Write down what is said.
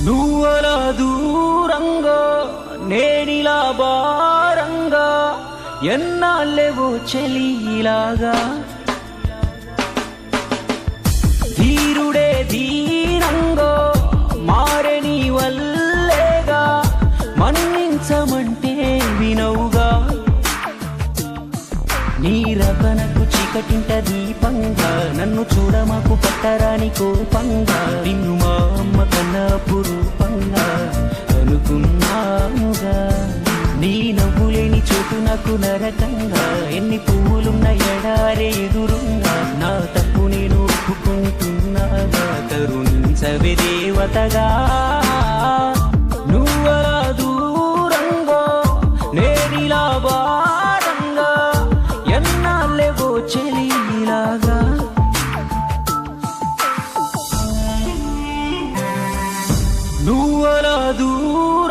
నువ్వలా దూరంగా నేనిలా భారంగా ఎన్నాళ్ళేవో చెలిలాగా ధీరుడే ధీరంగా మారే నీ వల్లేగా మన్నించమంటే వినవుగా నీ రకనకు చీకటింట దీపంగా నన్ను చూడమాకు పట్టరాని కోపంగా నిన్ను మా అమ్మ కన్నా పురూపంగా అనుకున్నానుగా నీ నవ్వులేని చోటు నాకు నరకంగా ఎన్ని పువ్వులున్న ఎడారే ఎదురుంగా నా తప్పు నేను ఒప్పుకుంటున్నాగా కరుణించవే దేవతగా నువ్వలా దూరంగా నేనిలా భారంగా ఎన్నాళ్ళేవో చెలిలాగా నువ్వలా దూరంగా